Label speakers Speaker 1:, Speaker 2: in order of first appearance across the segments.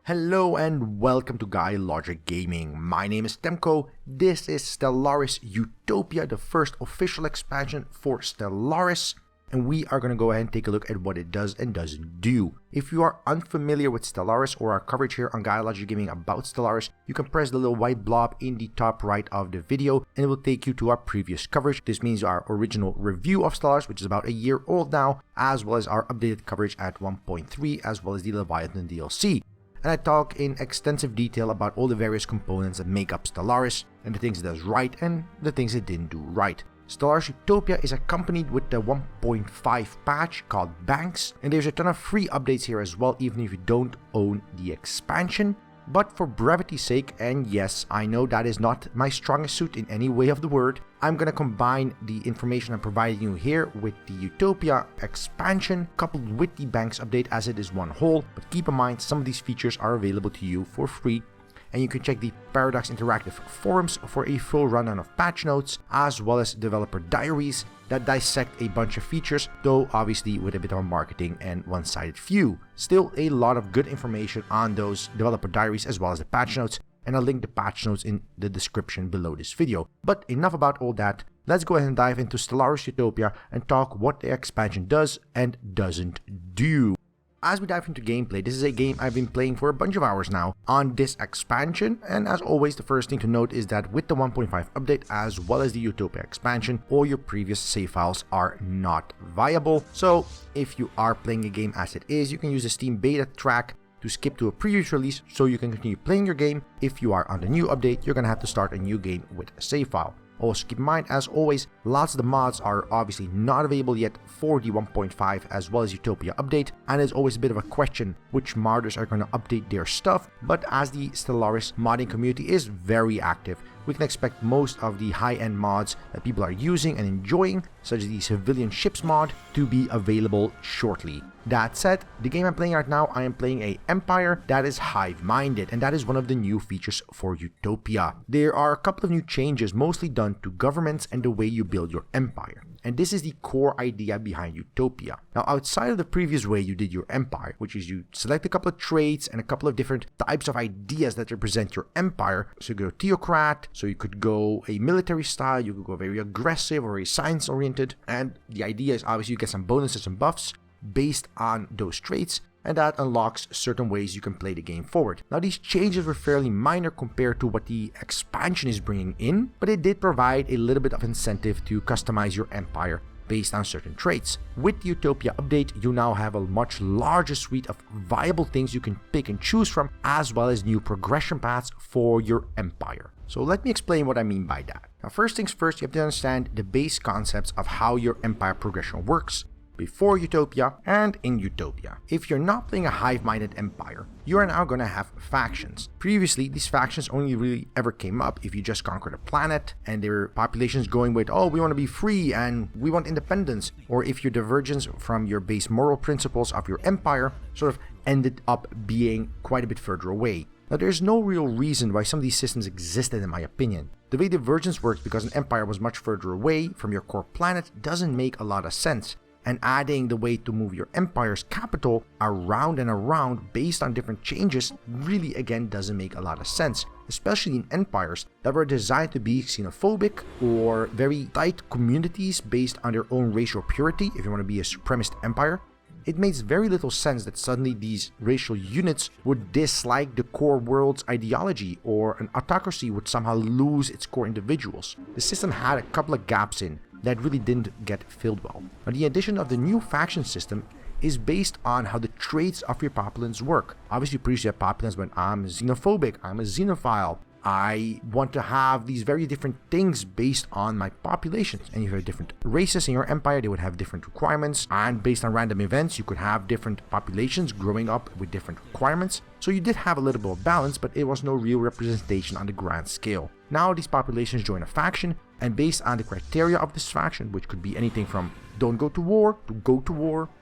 Speaker 1: Hello and welcome to GuyLogicGaming. My name is Temco. This is Stellaris Utopia, the first official expansion for Stellaris, and we are going to go ahead and take a look at what it does and doesn't do. If you are unfamiliar with Stellaris or our coverage here on GuyLogicGaming about Stellaris, you can press the little white blob in the top right of the video and it will take you to our previous coverage. This means our original review of Stellaris, which is about a year old now, as well as our updated coverage at 1.3, as well as the Leviathan DLC. And I talk in extensive detail about all the various components that make up Stellaris and the things it does right and the things it didn't do right. Stellaris Utopia is accompanied with the 1.5 patch called Banks, and there's a ton of free updates here as well, even if you don't own the expansion. But for brevity's sake, and yes, I know that is not my strongest suit in any way of the word, I'm gonna combine the information I'm providing you here with the Utopia expansion coupled with the Banks update as it is one whole, but keep in mind some of these features are available to you for free. And you can check the Paradox Interactive forums for a full rundown of patch notes, as well as developer diaries that dissect a bunch of features, though obviously with a bit of marketing and one-sided view. Still a lot of good information on those developer diaries as well as the patch notes, and I'll link the patch notes in the description below this video. But enough about all that, let's go ahead and dive into Stellaris Utopia and talk what the expansion does and doesn't do. As we dive into gameplay, this is a game I've been playing for a bunch of hours now on this expansion, and as always the first thing to note is that with the 1.5 update as well as the Utopia expansion, all your previous save files are not viable. So if you are playing a game as it is, you can use the Steam beta track to skip to a previous release so you can continue playing your game. If you are on the new update, you're gonna have to start a new game with a save file. Also keep in mind, as always, lots of the mods are obviously not available yet for the 1.5 as well as Utopia update, and there's always a bit of a question which modders are going to update their stuff, but as the Stellaris modding community is very active, we can expect most of the high-end mods that people are using and enjoying, such as the Civilian Ships mod, to be available shortly. That said, the game I'm playing right now, I am playing a empire that is hive-minded, and that is one of the new features for Utopia. There are a couple of new changes, mostly done to governments and the way you build your empire. And this is the core idea behind Utopia. Now, outside of the previous way you did your empire, which is you select a couple of traits and a couple of different types of ideas that represent your empire. So you go theocrat, so you could go a military style, you could go very aggressive or very science-oriented. And the idea is obviously you get some bonuses and buffs based on those traits, and that unlocks certain ways you can play the game forward. Now, these changes were fairly minor compared to what the expansion is bringing in, but it did provide a little bit of incentive to customize your empire based on certain traits. With the Utopia update, you now have a much larger suite of viable things you can pick and choose from, as well as new progression paths for your empire. So let me explain what I mean by that. Now, first things first, you have to understand the base concepts of how your empire progression works before Utopia and in Utopia. If you're not playing a hive-minded empire, you are now going to have factions. Previously, these factions only really ever came up if you just conquered a planet and their populations going with, oh, we want to be free and we want independence, or if your divergence from your base moral principles of your empire sort of ended up being quite a bit further away. Now, there's no real reason why some of these systems existed, in my opinion. The way divergence works because an empire was much further away from your core planet doesn't make a lot of sense. And adding the way to move your empire's capital around and around based on different changes really again doesn't make a lot of sense, especially in empires that were designed to be xenophobic or very tight communities based on their own racial purity. If you want to be a supremacist empire, it makes very little sense that suddenly these racial units would dislike the core world's ideology, or an autocracy would somehow lose its core individuals. The system had a couple of gaps in that really didn't get filled well. Now, the addition of the new faction system is based on how the traits of your populace work. Obviously, previously you had populace when I'm xenophobic, I'm a xenophile, I want to have these very different things based on my populations. And if you have different races in your empire, they would have different requirements. And based on random events, you could have different populations growing up with different requirements. So you did have a little bit of balance, but it was no real representation on the grand scale. Now these populations join a faction, And based on the criteria of this faction, which could be anything from don't go to war,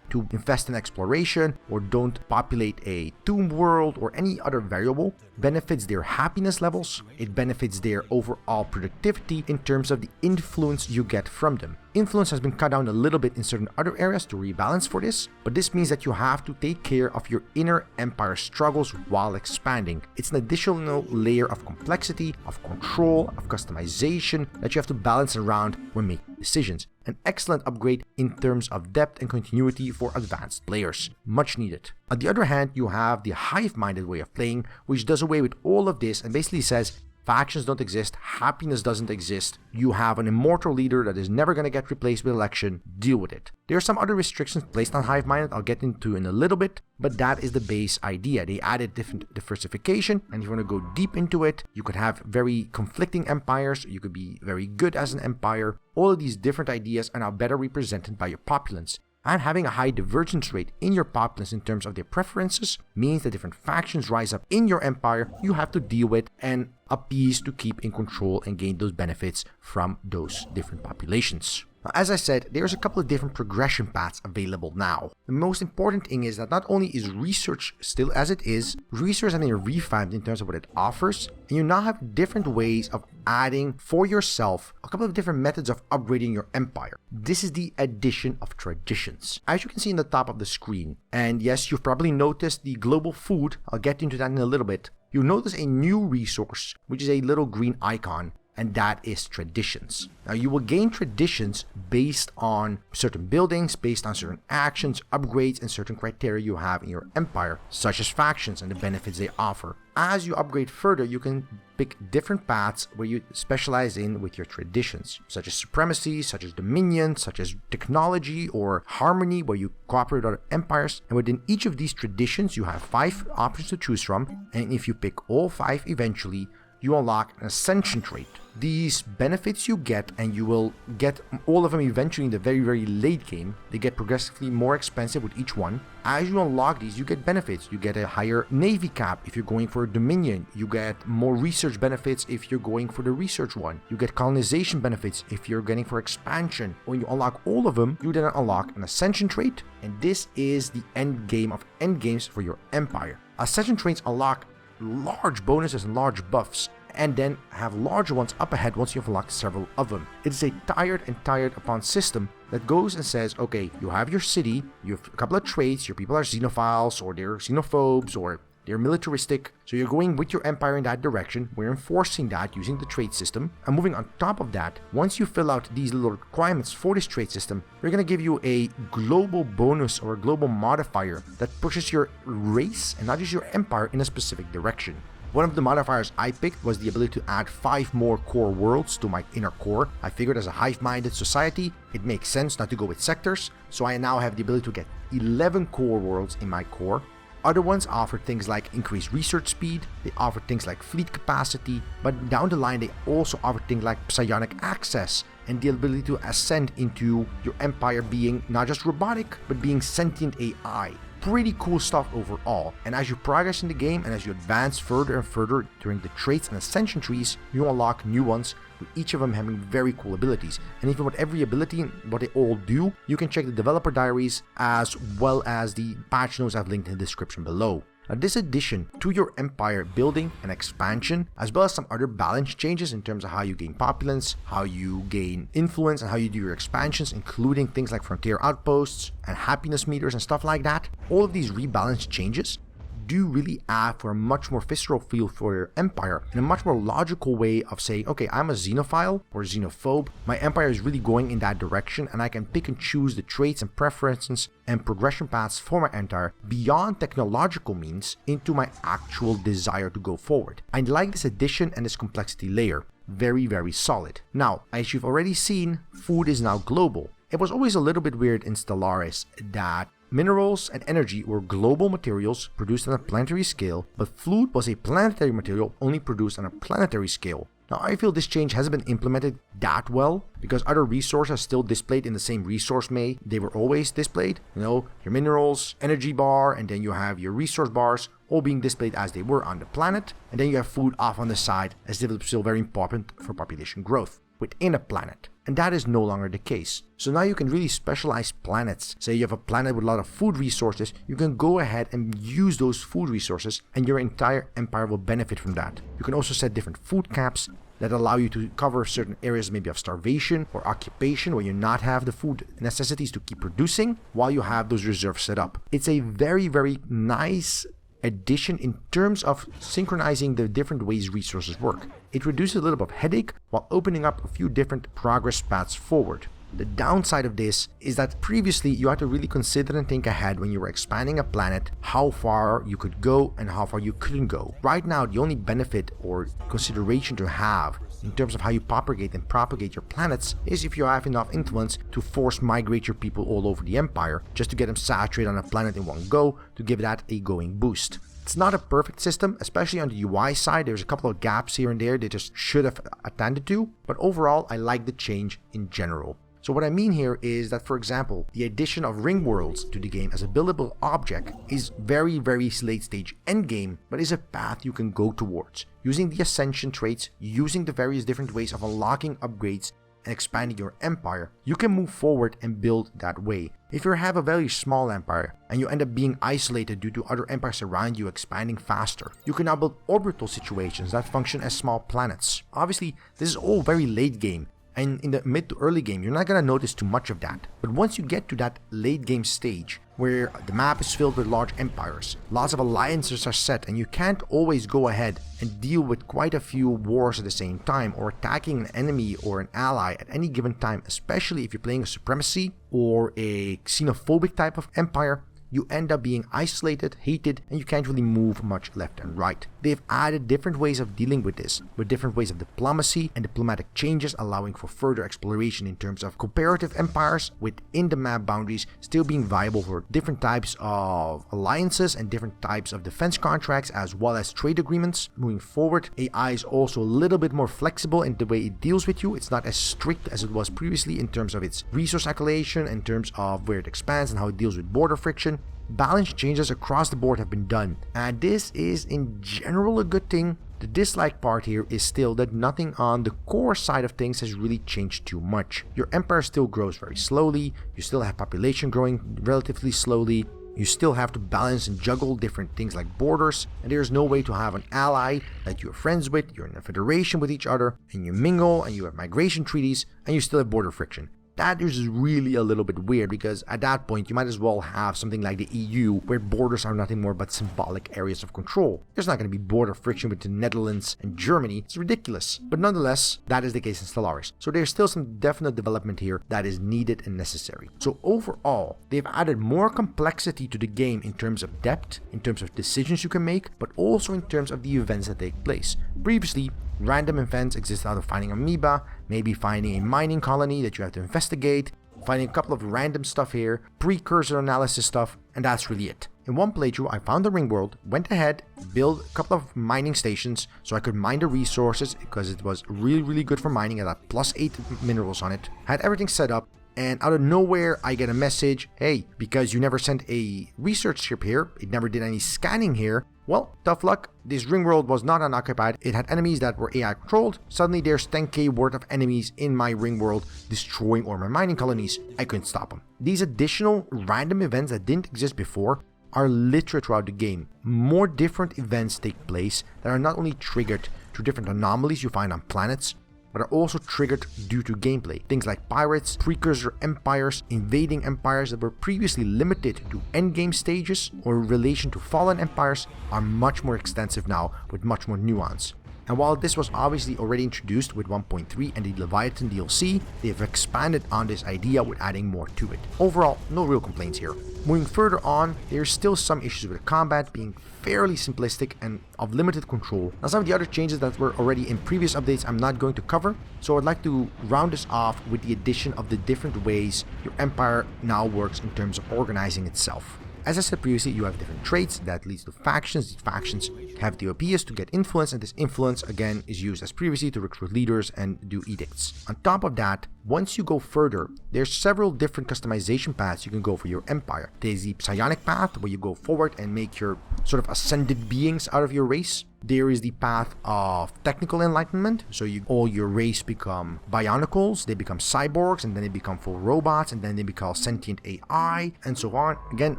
Speaker 1: to invest in exploration, or don't populate a tomb world, or any other variable, benefits their happiness levels, it benefits their overall productivity in terms of the influence you get from them. Influence has been cut down a little bit in certain other areas to rebalance for this, but this means that you have to take care of your inner empire struggles while expanding. It's an additional layer of complexity, of control, of customization that you have to balance around when making decisions. An excellent upgrade in terms of depth and continuity for advanced players. Much needed. On the other hand, you have the hive-minded way of playing, which does away with all of this and basically says factions don't exist, happiness doesn't exist, you have an immortal leader that is never going to get replaced with election, deal with it. There are some other restrictions placed on hive-minded I'll get into in a little bit, but that is the base idea. They added different diversification, and if you want to go deep into it, you could have very conflicting empires, you could be very good as an empire. All of these different ideas are now better represented by your populace. And having a high divergence rate in your populace in terms of their preferences means that different factions rise up in your empire you have to deal with and appease to keep in control and gain those benefits from those different populations. Now, as I said, there's a couple of different progression paths available now. The most important thing is that not only is research still as it is, research has been revamped in terms of what it offers, and you now have different ways of adding for yourself a couple of different methods of upgrading your empire. This is the addition of traditions. As you can see in the top of the screen, and yes, you've probably noticed the global food, I'll get into that in a little bit, you'll notice a new resource, which is a little green icon, and that is traditions. Now you will gain traditions based on certain buildings, based on certain actions, upgrades, and certain criteria you have in your empire, such as factions and the benefits they offer. As you upgrade further, you can pick different paths where you specialize in with your traditions, such as supremacy, such as dominion, such as technology or harmony, where you cooperate with other empires. And within each of these traditions, you have 5 options to choose from, and if you pick all 5 eventually, you unlock an ascension trait. These benefits you get, and you will get all of them eventually in the very late game. They get progressively more expensive with each one. As you unlock these, you get benefits. You get a higher navy cap if you're going for a dominion. You get more research benefits if you're going for the research one. You get colonization benefits if you're getting for expansion. When you unlock all of them, you then unlock an ascension trait, and this is the end game of end games for your empire. Ascension traits unlock large bonuses and large buffs, and then have larger ones up ahead once you've unlocked several of them. It is a tired upon system that goes and says, okay, you have your city, you have a couple of traits, your people are xenophiles, or they're xenophobes, or they're militaristic, so you're going with your empire in that direction. We're enforcing that using the trait system. And moving on top of that, once you fill out these little requirements for this trait system, we're going to give you a global bonus or a global modifier that pushes your race and not just your empire in a specific direction. One of the modifiers I picked was the ability to add 5 more core worlds to my inner core. I figured as a hive-minded society, it makes sense not to go with sectors, so I now have the ability to get 11 core worlds in my core. Other ones offer things like increased research speed, they offer things like fleet capacity, but down the line they also offer things like psionic access and the ability to ascend into your empire being not just robotic, but being sentient AI. Pretty cool stuff overall, and as you progress in the game and as you advance further and further during the traits and ascension trees, you unlock new ones, with each of them having very cool abilities. And even with every ability, what they all do, you can check the developer diaries as well as the patch notes I've linked in the description below. Now, this addition to your empire building and expansion, as well as some other balance changes in terms of how you gain populace, how you gain influence, and how you do your expansions, including things like frontier outposts and happiness meters and stuff like that, all of these rebalance changes do really add for a much more visceral feel for your empire and a much more logical way of saying, okay, I'm a xenophile or xenophobe, my empire is really going in that direction, and I can pick and choose the traits and preferences and progression paths for my empire beyond technological means into my actual desire to go forward. I like this addition and this complexity layer. Very solid. Now, as you've already seen, food is now global. It was always a little bit weird in Stellaris that minerals and energy were global materials produced on a planetary scale, but food was a planetary material only produced on a planetary scale. Now, I feel this change hasn't been implemented that well because other resources are still displayed in the same resource may they were always displayed. You know, your minerals, energy bar, and then you have your resource bars all being displayed as they were on the planet, and then you have food off on the side as if it's still very important for population growth. within a planet. And that is no longer the case. So now you can really specialize planets. Say you have a planet with a lot of food resources, you can go ahead and use those food resources and your entire empire will benefit from that. You can also set different food caps that allow you to cover certain areas maybe of starvation or occupation where you not have the food necessities to keep producing while you have those reserves set up. It's a very, very nice addition in terms of synchronizing the different ways resources work. It reduces a little bit of headache while opening up a few different progress paths forward. The downside of this is that previously you had to really consider and think ahead when you were expanding a planet how far you could go and how far you couldn't go. Right now, the only benefit or consideration to have in terms of how you propagate your planets is if you have enough influence to force migrate your people all over the empire just to get them saturated on a planet in one go to give that a going boost. It's not a perfect system, especially on the UI side. There's a couple of gaps here and there they just should have attended to, but overall I like the change in general. So what I mean here is that, for example, the addition of ring worlds to the game as a buildable object is very, very late stage endgame, but is a path you can go towards. Using the ascension traits, using the various different ways of unlocking upgrades and expanding your empire, you can move forward and build that way. If you have a very small empire and you end up being isolated due to other empires around you expanding faster, you can now build orbital situations that function as small planets. Obviously, this is all very late game. And in the mid to early game, you're not going to notice too much of that. But once you get to that late game stage, where the map is filled with large empires, lots of alliances are set, and you can't always go ahead and deal with quite a few wars at the same time, or attacking an enemy or an ally at any given time, especially if you're playing a supremacy or a xenophobic type of empire, you end up being isolated, hated, and you can't really move much left and right. They've added different ways of dealing with this, with different ways of diplomacy and diplomatic changes allowing for further exploration in terms of comparative empires within the map boundaries still being viable for different types of alliances and different types of defense contracts as well as trade agreements. Moving forward, AI is also a little bit more flexible in the way it deals with you. It's not as strict as it was previously in terms of its resource allocation, in terms of where it expands and how it deals with border friction. Balance changes across the board have been done, and this is in general a good thing. The dislike part here is still that nothing on the core side of things has really changed too much. Your empire still grows very slowly, you still have population growing relatively slowly, you still have to balance and juggle different things like borders, and there's no way to have an ally that you're friends with, you're in a federation with each other, and you mingle, and you have migration treaties, and you still have border friction. That is really a little bit weird because at that point you might as well have something like the EU where borders are nothing more but symbolic areas of control. There's not going to be border friction with the Netherlands and Germany. It's ridiculous. But nonetheless, that is the case in Stellaris. So there's still some definite development here that is needed and necessary. So overall, they've added more complexity to the game in terms of depth, in terms of decisions you can make, but also in terms of the events that take place. Previously, random events exist out of finding amoeba, maybe finding a mining colony that you have to investigate, finding a couple of random stuff here, precursor analysis stuff, and that's really it. In one playthrough, I found the ring world, went ahead, built a couple of mining stations so I could mine the resources because it was really good for mining. I got +8 minerals on it, had everything set up, and out of nowhere I get a message, hey, because you never sent a research ship here, it never did any scanning here. Well, tough luck, this ring world was not unoccupied, it had enemies that were AI controlled, suddenly there's 10k worth of enemies in my ring world destroying all my mining colonies, I couldn't stop them. These additional random events that didn't exist before are littered throughout the game. More different events take place that are not only triggered through different anomalies you find on planets, but are also triggered due to gameplay. Things like pirates, precursor empires, invading empires that were previously limited to endgame stages or in relation to fallen empires are much more extensive now with much more nuance. And while this was obviously already introduced with 1.3 and the Leviathan DLC, they have expanded on this idea with adding more to it. Overall, no real complaints here. Moving further on, there's still some issues with the combat being fairly simplistic and of limited control. Now some of the other changes that were already in previous updates I'm not going to cover, so I'd like to round this off with the addition of the different ways your empire now works in terms of organizing itself. As I said previously, you have different traits that leads to factions. These factions have the ideas to get influence, and this influence again is used as previously to recruit leaders and do edicts. On top of that, once you go further, there's several different customization paths you can go for your empire. There's the psionic path, where you go forward and make your sort of ascended beings out of your race. There is the path of technical enlightenment, so all your race become bionicles, they become cyborgs, and then they become full robots, and then they become sentient AI, and so on. Again,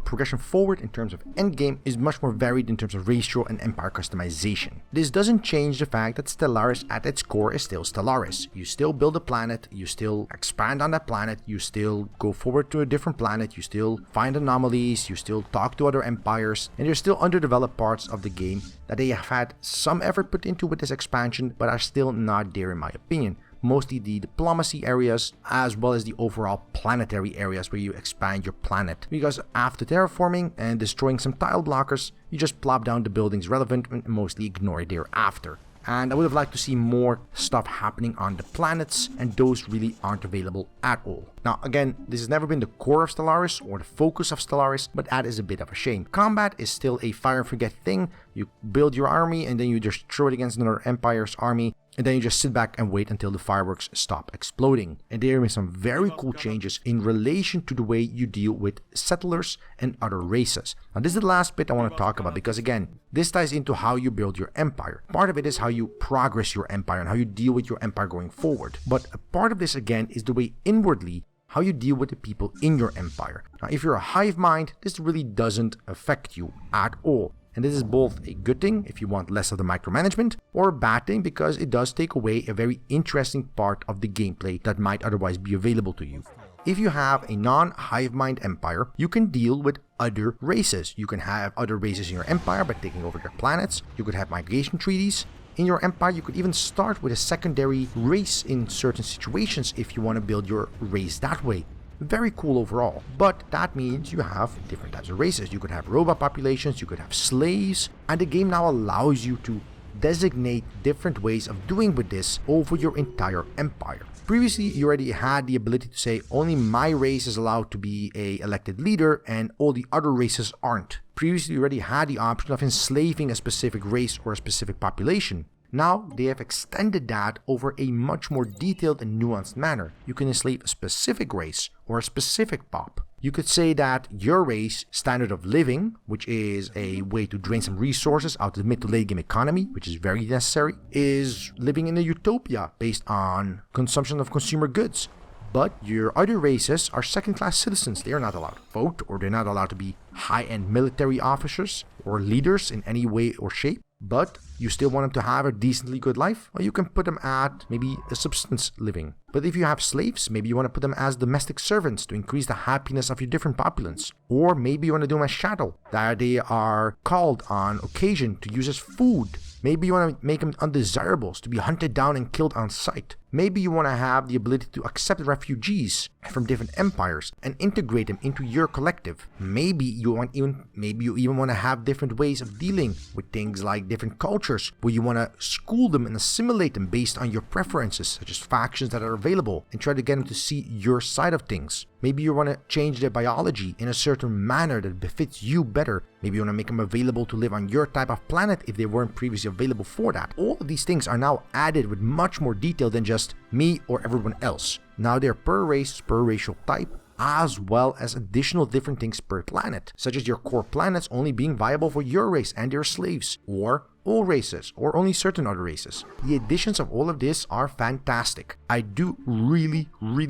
Speaker 1: progression forward in terms of endgame is much more varied in terms of racial and empire customization. This doesn't change the fact that Stellaris at its core is still Stellaris. You still build a planet, you still expand on that planet, you still go forward to a different planet, you still find anomalies, you still talk to other empires, and there's still underdeveloped parts of the game that they have had some effort put into with this expansion, but are still not there in my opinion. Mostly the diplomacy areas, as well as the overall planetary areas where you expand your planet. Because after terraforming and destroying some tile blockers, you just plop down the buildings relevant and mostly ignore it thereafter. And I would have liked to see more stuff happening on the planets, and those really aren't available at all. Now again, this has never been the core of Stellaris or the focus of Stellaris, but that is a bit of a shame. Combat is still a fire and forget thing. You build your army and then you just throw it against another empire's army, and then you just sit back and wait until the fireworks stop exploding. And there are some very cool changes in relation to the way you deal with settlers and other races. Now this is the last bit I want to talk about, because again, this ties into how you build your empire. Part of it is how you progress your empire and how you deal with your empire going forward. But a part of this again is the way inwardly how you deal with the people in your empire. Now if you're a hive mind, this really doesn't affect you at all. And this is both a good thing if you want less of the micromanagement, or a bad thing because it does take away a very interesting part of the gameplay that might otherwise be available to you. If you have a non-hive mind empire, you can deal with other races. You can have other races in your empire by taking over their planets. You could have migration treaties. In your empire, you could even start with a secondary race in certain situations if you want to build your race that way. Very cool overall, but that means you have different types of races. You could have robot populations, you could have slaves, and the game now allows you to designate different ways of doing with this over your entire empire. Previously, you already had the ability to say only my race is allowed to be a elected leader and all the other races aren't. Previously, you already had the option of enslaving a specific race or a specific population. Now, they have extended that over a much more detailed and nuanced manner. You can enslave a specific race or a specific pop. You could say that your race standard of living, which is a way to drain some resources out of the mid to late game economy, which is very necessary, is living in a utopia based on consumption of consumer goods. But your other races are second-class citizens. They are not allowed to vote, or they're not allowed to be high-end military officers or leaders in any way or shape. But you still want them to have a decently good life, or you can put them at maybe a subsistence living. But if you have slaves, maybe you want to put them as domestic servants to increase the happiness of your different populace. Or maybe you want to do them as chattel, that they are called on occasion to use as food. Maybe you want to make them undesirables, to be hunted down and killed on sight. Maybe you want to have the ability to accept refugees from different empires and integrate them into your collective. Maybe you even want to have different ways of dealing with things like different cultures, where you want to school them and assimilate them based on your preferences, such as factions that are available, and try to get them to see your side of things. Maybe you want to change their biology in a certain manner that befits you better. Maybe you want to make them available to live on your type of planet if they weren't previously available for that. All of these things are now added with much more detail than just me or everyone else. Now they're per race, per racial type, as well as additional different things per planet, such as your core planets only being viable for your race and their slaves, or all races, or only certain other races. The additions of all of this are fantastic. I do really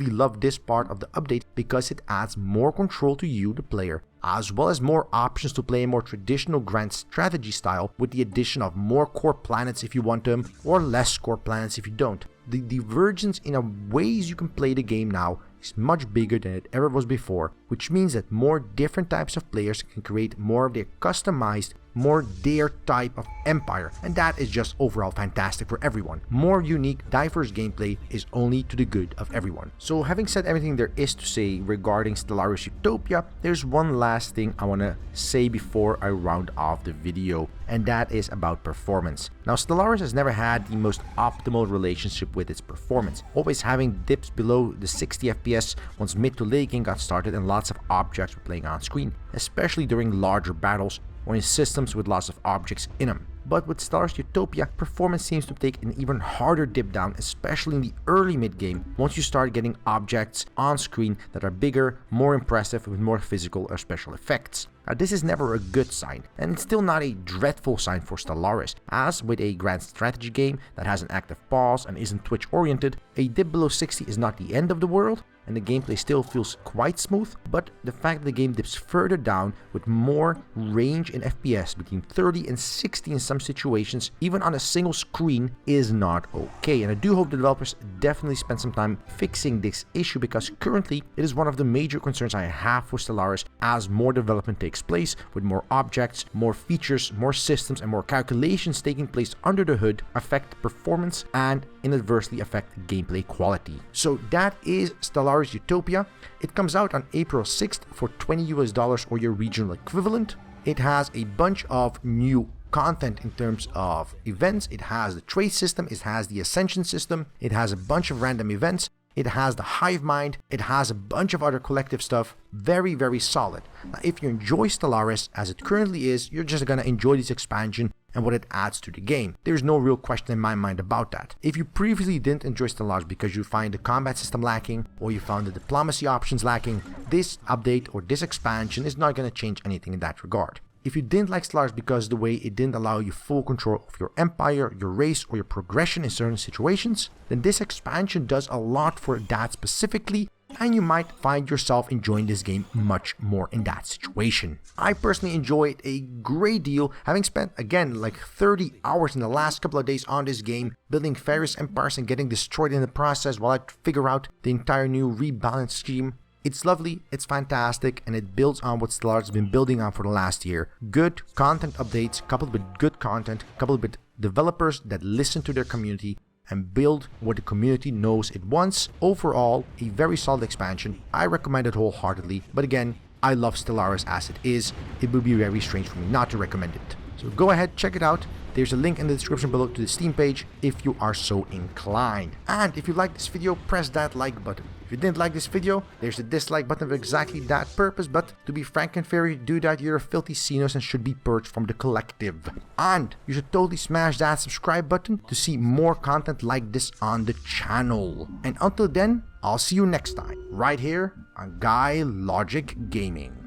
Speaker 1: love this part of the update because it adds more control to you, the player, as well as more options to play a more traditional grand strategy style with the addition of more core planets if you want them, or less core planets if you don't. The divergence in ways you can play the game now is much bigger than it ever was before, which means that more different types of players can create more of their customized, more their type of empire, and that is just overall fantastic for everyone. More unique, diverse gameplay is only to the good of everyone. So having said everything there is to say regarding Stellaris Utopia, there's one last thing I want to say before I round off the video, and that is about performance. Now Stellaris has never had the most optimal relationship with its performance, always having dips below the 60 FPS once mid to late game got started and lots of objects were playing on screen, especially during larger battles or in systems with lots of objects in them. but with Stellaris Utopia, performance seems to take an even harder dip down, especially in the early mid-game, once you start getting objects on screen that are bigger, more impressive, with more physical or special effects. Now, this is never a good sign, and it's still not a dreadful sign for Stellaris, as with a grand strategy game that has an active pause and isn't Twitch-oriented, a dip below 60 is not the end of the world, and the gameplay still feels quite smooth, but the fact that the game dips further down with more range in FPS between 30 and 60 in some situations, even on a single screen, is not okay. And I do hope the developers definitely spend some time fixing this issue, because currently it is one of the major concerns I have for Stellaris as more development takes place, with more objects, more features, more systems, and more calculations taking place under the hood affect performance and inadvertently affect gameplay quality. So that is Stellaris Utopia. It comes out on April 6th for $20 or your regional equivalent. It has a bunch of new content in terms of events. It has the trace system, it has the ascension system, it has a bunch of random events, it has the hive mind, it has a bunch of other collective stuff. Very, very solid. Now, if you enjoy Stellaris as it currently is, you're just gonna enjoy this expansion and what it adds to the game. There's no real question in my mind about that. If you previously didn't enjoy Stellaris because you find the combat system lacking, or you found the diplomacy options lacking, this update or this expansion is not gonna change anything in that regard. If you didn't like Stellaris because the way it didn't allow you full control of your empire, your race, or your progression in certain situations, then this expansion does a lot for that specifically, and you might find yourself enjoying this game much more in that situation. I personally enjoy it a great deal, having spent, again, like 30 hours in the last couple of days on this game, building various empires and getting destroyed in the process while I figure out the entire new rebalance scheme. It's lovely, it's fantastic, and it builds on what Stellaris has been building on for the last year. Good content updates, coupled with good content, coupled with developers that listen to their community and build what the community knows it wants. Overall, a very solid expansion. I recommend it wholeheartedly, but again, I love Stellaris as it is. It would be very strange for me not to recommend it. So go ahead, check it out. There's a link in the description below to the Steam page if you are so inclined. And if you like this video, press that like button. If you didn't like this video, there's a dislike button for exactly that purpose, but to be frank and fair, you do that, you're a filthy Xenos and should be purged from the collective. And you should totally smash that subscribe button to see more content like this on the channel. And until then, I'll see you next time, right here on GuyLogicGaming.